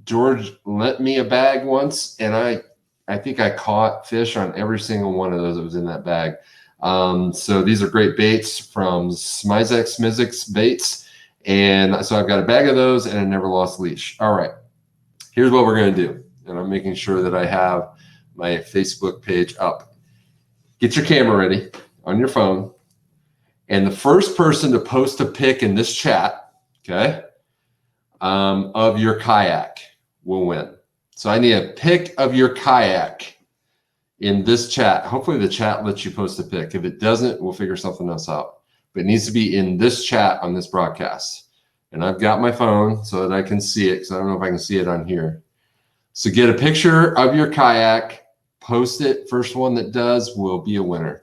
George lent me a bag once, and I think I caught fish on every single one of those that was in that bag. So these are great baits from Smizix baits. And so I've got a bag of those and a Never Lost leash. All right, here's what we're going to do. And I'm making sure that I have my Facebook page up. Get your camera ready on your phone. And the first person to post a pic in this chat, okay, of your kayak will win. So I need a pic of your kayak in this chat. Hopefully the chat lets you post a pic. If it doesn't, we'll figure something else out. But it needs to be in this chat on this broadcast. And I've got my phone so that I can see it, because I don't know if I can see it on here. So get a picture of your kayak, post it. First one that does will be a winner.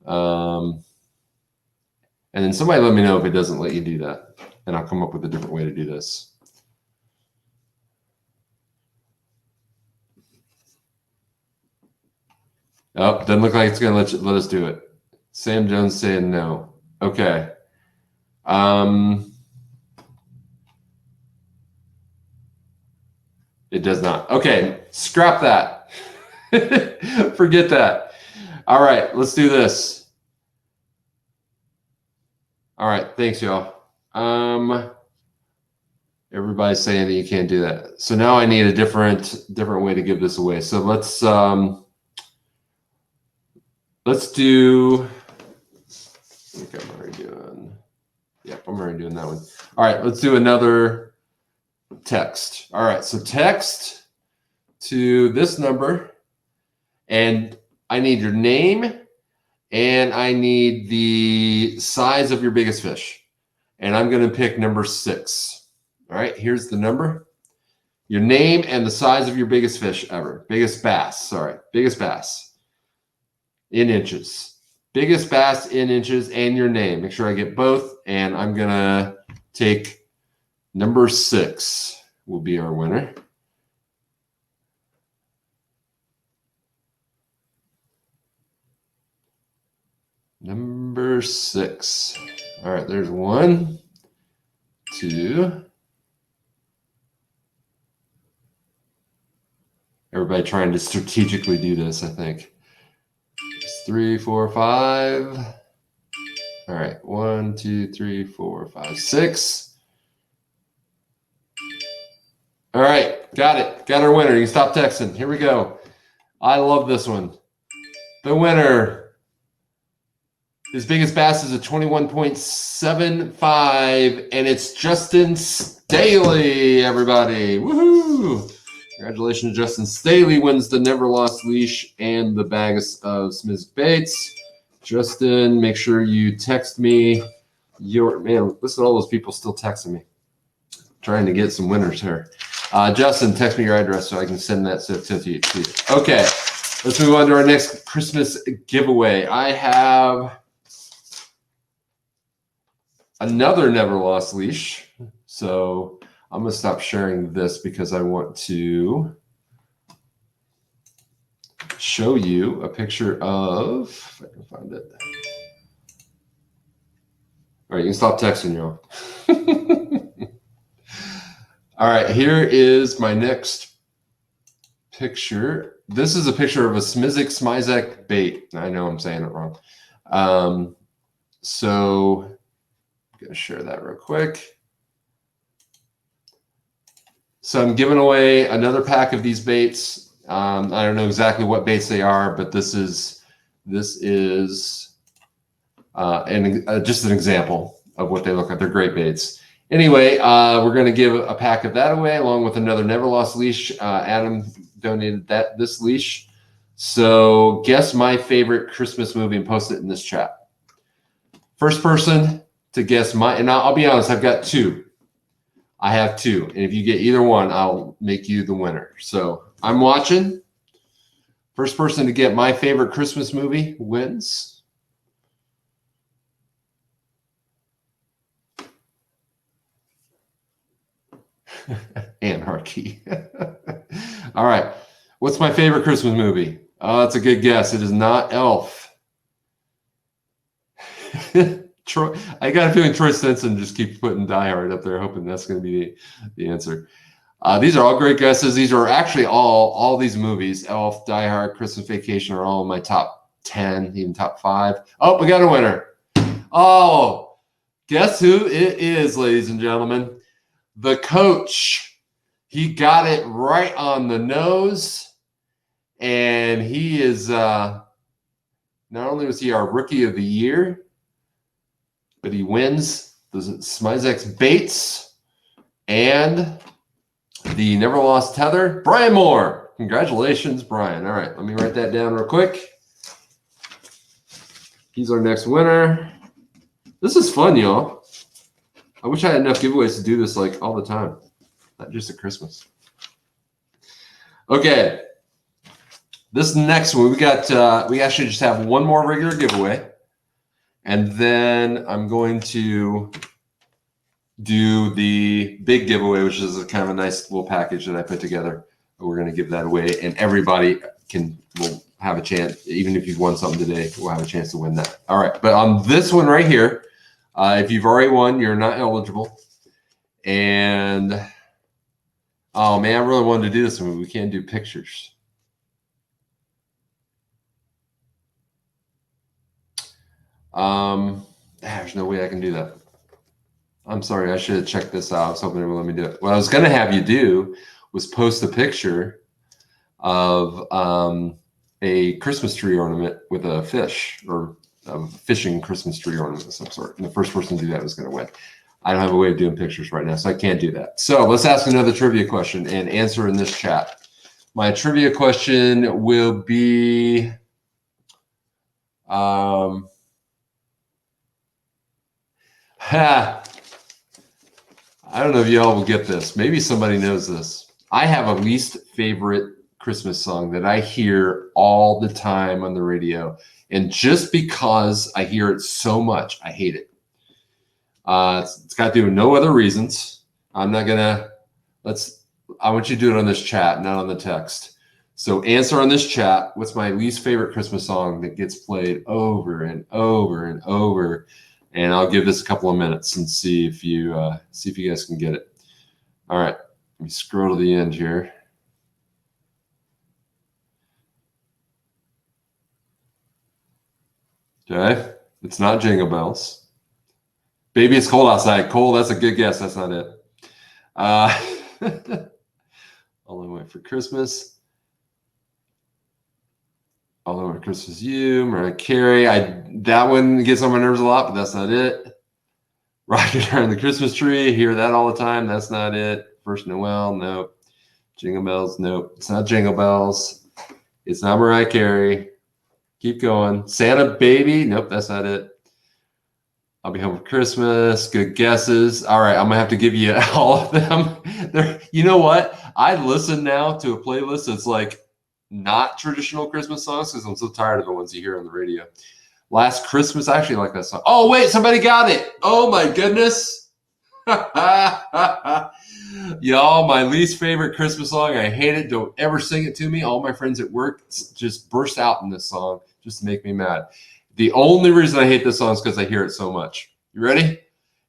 And then somebody let me know if it doesn't let you do that. And I'll come up with a different way to do this. Oh, doesn't look like it's going to let us do it. Sam Jones saying no. Okay. It does not. Okay, scrap that. Forget that. All right, let's do this. All right, thanks, y'all. Everybody's saying that you can't do that. So now I need a different way to give this away. So let's do. I think I'm already doing. Yep, I'm already doing that one. All right, let's do another text. All right, so text to this number, and I need your name, and I need the size of your biggest fish. And I'm going to pick number 6. All right, here's the number. Your name and the size of your biggest fish ever. Biggest bass, biggest bass in inches. Biggest bass in inches and your name. Make sure I get both. And I'm going to take number 6 will be our winner. Number 6. All right, there's 1, 2. Everybody trying to strategically do this, I think. 3, 4, 5. All right. 1, 2, 3, 4, 5, 6. All right. Got it. Got our winner. You can stop texting. Here we go. I love this one. The winner. His biggest bass is a 21.75, and it's Justin Staley, everybody. Woohoo! Congratulations, Justin Staley wins the Never Lost Leash and the bag of Smith's baits. Justin, make sure you text me your, man, listen to all those people still texting me. Trying to get some winners here. Justin, text me your address so I can send that to you. Okay, let's move on to our next Christmas giveaway. I have another Never Lost Leash. So I'm going to stop sharing this because I want to show you a picture of, if I can find it. All right, you can stop texting, y'all. All right, here is my next picture. This is a picture of a Smizek bait. I know I'm saying it wrong. So I'm going to share that real quick. So I'm giving away another pack of these baits. I don't know exactly what baits they are, but this is just an example of what they look like. They're great baits. Anyway, we're going to give a pack of that away along with another Never Lost Leash. Adam donated this leash. So guess my favorite Christmas movie and post it in this chat. First person to guess and I'll be honest, I've got two. I have two. And if you get either one, I'll make you the winner. So I'm watching. First person to get my favorite Christmas movie wins. Anarchy. All right. What's my favorite Christmas movie? Oh, that's a good guess. It is not Elf. Troy, I got a feeling Troy Stinson just keeps putting Die Hard up there, hoping that's going to be the answer. These are all great guesses. These are actually all these movies. Elf, Die Hard, Christmas Vacation are all in my top 10, even top 5. Oh, we got a winner. Oh, guess who it is, ladies and gentlemen? The coach. He got it right on the nose. And he is, not only was he our Rookie of the Year, but he wins the Smizek baits and the Never Lost Tether. Brian Moore. Congratulations, Brian. All right, let me write that down real quick. He's our next winner. This is fun, y'all. I wish I had enough giveaways to do this like all the time, not just at Christmas. Okay. This next one, we actually just have one more regular giveaway. And then I'm going to do the big giveaway, which is a kind of a nice little package that I put together. We're going to give that away, and everybody will have a chance. Even if you've won something today, we'll have a chance to win that. All right, but on this one right here, if you've already won, you're not eligible. And oh man, I really wanted to do this one. We can't do pictures. There's no way I can do that. I'm sorry. I should have checked this out. I was hoping they would let me do it. What I was going to have you do was post a picture of a Christmas tree ornament with a fish, or a fishing Christmas tree ornament of some sort. And the first person to do that was going to win. I don't have a way of doing pictures right now, so I can't do that. So let's ask another trivia question and answer in this chat. My trivia question will be, I don't know if y'all will get this. Maybe somebody knows this. I have a least favorite Christmas song that I hear all the time on the radio. And just because I hear it so much, I hate it. It's got to do with no other reasons. I'm not going to, I want you to do it on this chat, not on the text. So answer on this chat, what's my least favorite Christmas song that gets played over and over and over? And I'll give this a couple of minutes and see if you guys can get it. All right, let me scroll to the end here. Okay. It's not Jingle Bells. Baby, it's cold outside. Cold, that's a good guess. That's not it. All I Want for Christmas. All I Want for Christmas You, Mariah Carey. That one gets on my nerves a lot, but that's not it. Rocking Around the Christmas Tree. Hear that all the time. That's not it. First Noel. Nope. Jingle Bells. Nope. It's not Jingle Bells. It's not Mariah Carey. Keep going. Santa Baby. Nope, that's not it. I'll Be Home for Christmas. Good guesses. All right, I'm gonna have to give you all of them. You know what? I listen now to a playlist that's like not traditional Christmas songs because I'm so tired of the ones you hear on the radio. Last Christmas, I actually like that song. Oh wait, somebody got it. Oh my goodness. Y'all, my least favorite Christmas song. I hate it. Don't ever sing it to me. All my friends at work just burst out in this song just to make me mad. The only reason I hate this song is because I hear it so much. You ready?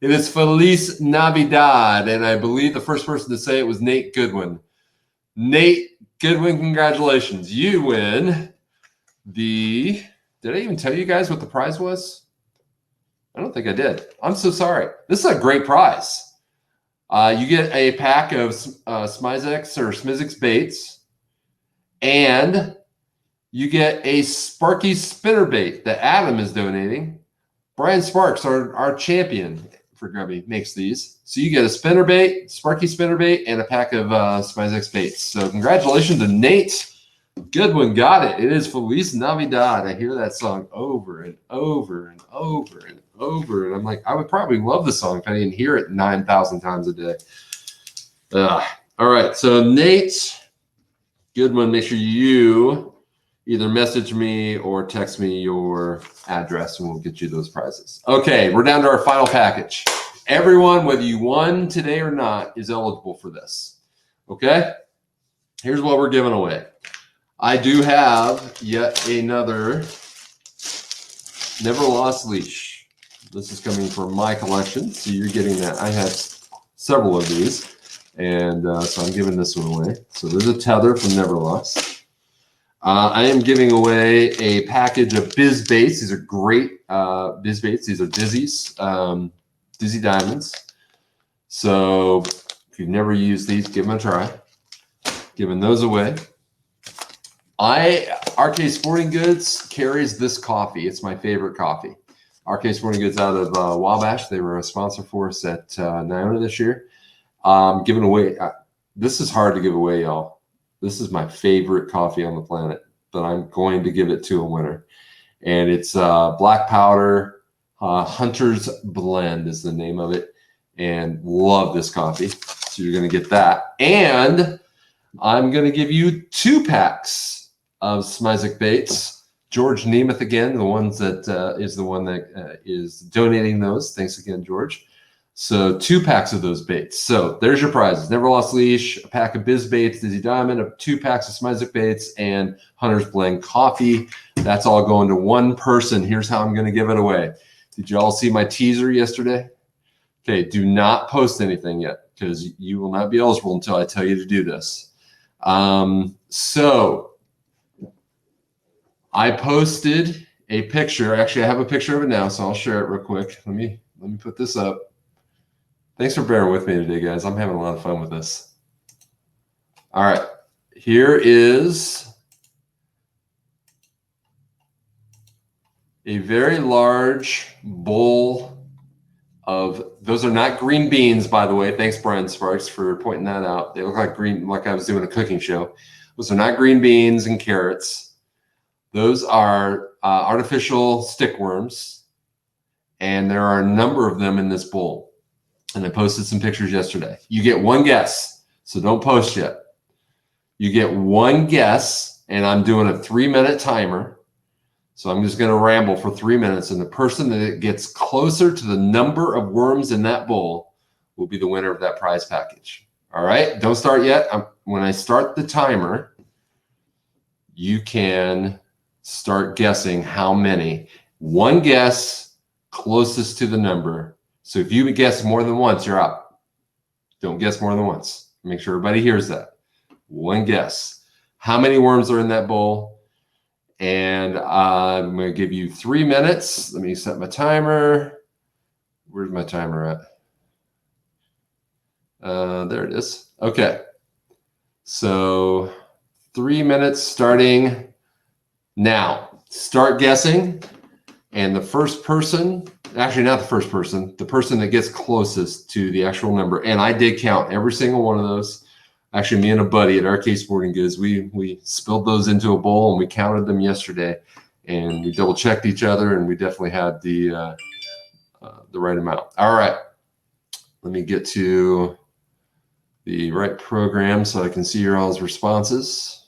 It is Feliz Navidad, and I believe the first person to say it was Nate Goodwin. Nate Goodwin, congratulations. You win the... Did I even tell you guys what the prize was? I don't think I did. I'm so sorry. This is a great prize. You get a pack of Smizix baits, and you get a Sparky spinnerbait that Adam is donating. Brian Sparks, our champion for Grubby, makes these. So you get a spinnerbait, Sparky spinnerbait, and a pack of Smizix baits. So congratulations to Nate. Good one, got it. It is Feliz Navidad. I hear that song over and over and over and over. And I'm like, I would probably love the song if I didn't hear it 9,000 times a day. All right, so Nate, good one. Make sure you either message me or text me your address and we'll get you those prizes. Okay, we're down to our final package. Everyone, whether you won today or not, is eligible for this. Okay? Here's what we're giving away. I do have yet another Never Lost Leash. This is coming from my collection, so you're getting that. I have several of these, and so I'm giving this one away. So there's a tether from Never Lost. I am giving away a package of Biz Baits. These are great Biz Baits. These are Dizzy's, Dizzy Diamonds. So if you've never used these, give them a try. Giving those away. RK Sporting Goods carries this coffee. It's my favorite coffee. RK Sporting Goods out of Wabash. They were a sponsor for us at Niona this year. Giving away. This is hard to give away, y'all. This is my favorite coffee on the planet, but I'm going to give it to a winner. And it's Black Powder Hunter's Blend is the name of it. And love this coffee. So you're going to get that. And I'm going to give you 2 packs of Smizix baits. George Nemeth again, the ones that is the one that is donating those. Thanks again, George. So 2 packs of those baits. So there's your prizes. Never Lost Leash, a pack of Biz Baits, Dizzy Diamond, 2 packs of Smizix baits, and Hunter's Blend coffee. That's all going to one person. Here's how I'm going to give it away. Did you all see my teaser yesterday? Okay, do not post anything yet because you will not be eligible until I tell you to do this. So I posted a picture. Actually, I have a picture of it now, so I'll share it real quick. Let me put this up. Thanks for bearing with me today, guys. I'm having a lot of fun with this. All right, here is a very large bowl of, those are not green beans, by the way. Thanks, Brian Sparks, for pointing that out. They look like green, like I was doing a cooking show. Those are not green beans and carrots. Those are artificial stick worms, and there are a number of them in this bowl. And I posted some pictures yesterday. You get one guess, so don't post yet. You get one guess, and I'm doing a 3-minute timer. So I'm just going to ramble for 3 minutes, and the person that gets closer to the number of worms in that bowl will be the winner of that prize package. All right? Don't start yet. When I start the timer, you can start guessing how many. One guess closest to the number. So if you guess more than once, you're out. Don't guess more than once. Make sure everybody hears that. One guess. How many worms are in that bowl? And I'm going to give you 3 minutes. Let me set my timer. Where's my timer at? There it is. Okay. So 3 minutes starting now. Start guessing. And the first person, actually not the first person, the person that gets closest to the actual number. And I did count every single one of those. Actually, me and a buddy at Arcade Sporting Goods, we spilled those into a bowl and we counted them yesterday. And we double checked each other, and we definitely had the right amount. All right. Let me get to the right program so I can see your all's responses.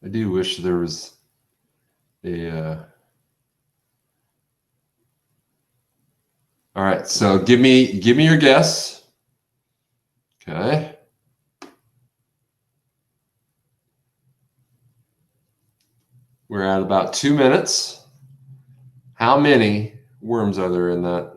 I do wish there was a. All right, so give me your guess. Okay. We're at about 2 minutes. How many worms are there in that?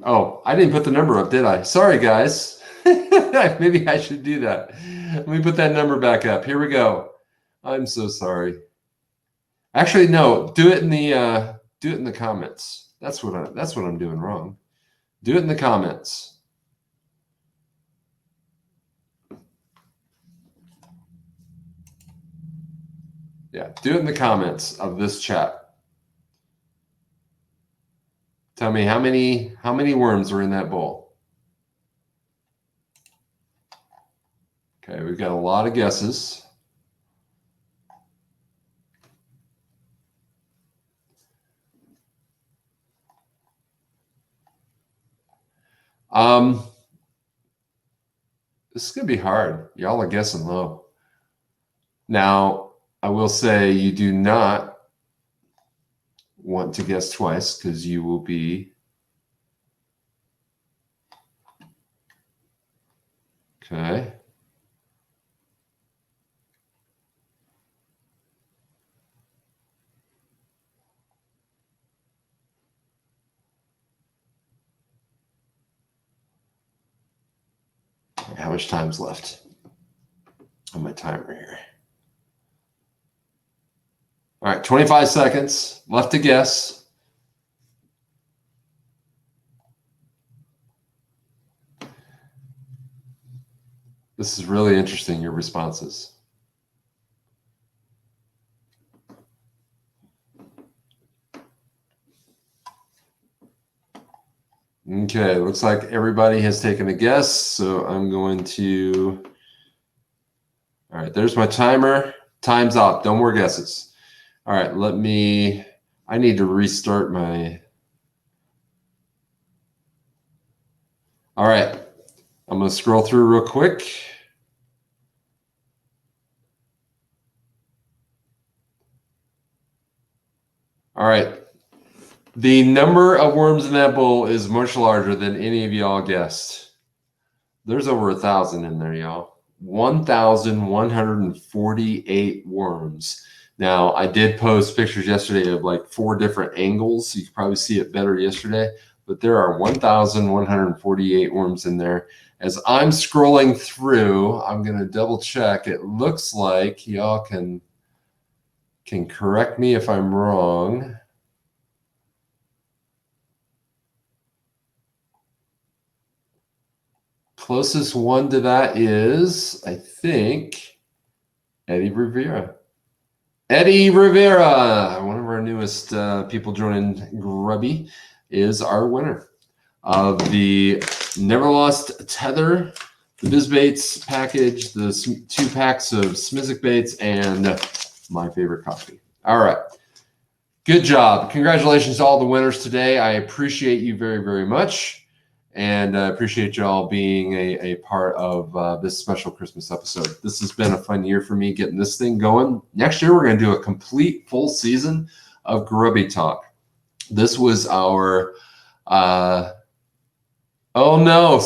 Oh, I didn't put the number up, did I? Sorry, guys. Maybe I should do that. Let me put that number back up. Here we go. I'm so sorry. Actually, no. Do it in the comments. That's what I'm doing wrong. Do it in the comments. Yeah, do it in the comments of this chat. Tell me how many worms are in that bowl. Okay, we've got a lot of guesses. This is gonna be hard. Y'all are guessing low. Now, I will say you do not want to guess twice because you will be okay. How much time's left on my timer here? All right, 25 seconds left to guess. This is really interesting, your responses. Okay, looks like everybody has taken a guess, so I'm going to. All right, there's my timer. Time's up. No more guesses. All right, I need to restart my. All right, I'm going to scroll through real quick. All right. The number of worms in that bowl is much larger than any of y'all guessed. There's over 1,000 in there, y'all. 1,148 worms. Now, I did post pictures yesterday of like 4 different angles. You could probably see it better yesterday. But there are 1,148 worms in there. As I'm scrolling through, I'm going to double check. It looks like y'all can correct me if I'm wrong. Closest one to that is, I think, Eddie Rivera. Eddie Rivera, one of our newest people joining Grubby, is our winner of the Never Lost Tether, the BizBaits package, the 2 packs of Smizik baits, and my favorite coffee. All right. Good job. Congratulations to all the winners today. I appreciate you very, very much. And I appreciate y'all being a part of this special Christmas episode. This has been a fun year for me getting this thing going. Next year, we're going to do a complete full season of Grubby Talk. This was our, oh no,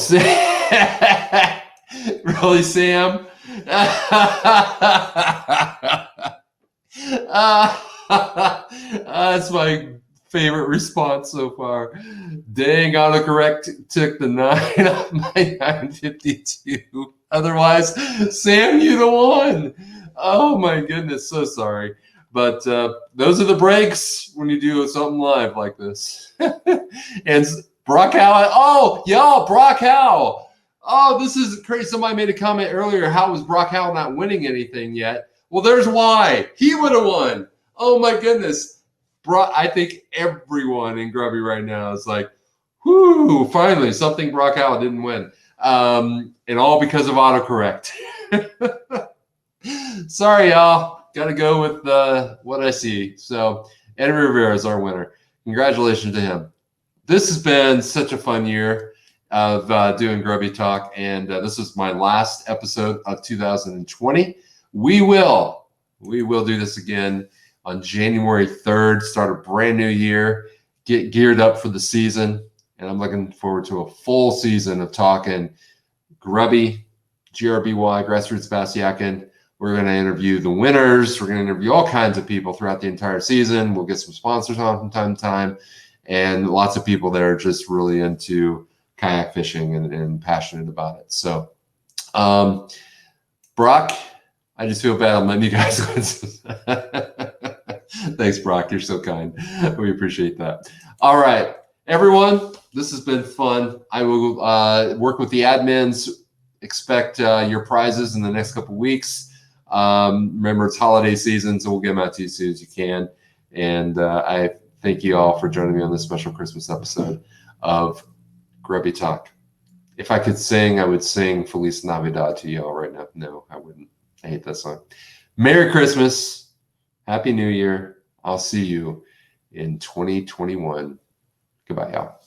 really, Sam? That's my favorite response so far. Dang, autocorrect took the 9 off my 952. Otherwise, Sam, you the one. Oh my goodness, so sorry. But those are the breaks when you do something live like this. And Brock Howe, oh, y'all, Brock Howe. Oh, this is crazy. Somebody made a comment earlier. How was Brock Howe not winning anything yet? Well, there's why. He would have won. Oh my goodness. I think everyone in Grubby right now is like, whoo, finally, something Brock Howe didn't win. And all because of autocorrect. Sorry, y'all. Got to go with what I see. So Eddie Rivera is our winner. Congratulations to him. This has been such a fun year of doing Grubby Talk, and this is my last episode of 2020. We will do this again on January 3rd, start a brand new year, get geared up for the season, and I'm looking forward to a full season of talking Grubby, GRBY, Grassroots Bass Yakking. We're going to interview the winners. We're going to interview all kinds of people throughout the entire season. We'll get some sponsors on from time to time, and lots of people that are just really into kayak fishing and passionate about it. So, Brock, I just feel bad I'm letting you guys win. Thanks, Brock. You're so kind. We appreciate that. All right, everyone, this has been fun. I will work with the admins. Expect your prizes in the next couple weeks. Remember, it's holiday season, so we'll get them out to you as soon as you can. And I thank you all for joining me on this special Christmas episode of Grubby Talk. If I could sing, I would sing Feliz Navidad to you all right now. No, I wouldn't. I hate that song. Merry Christmas. Happy New Year. I'll see you in 2021. Goodbye, y'all.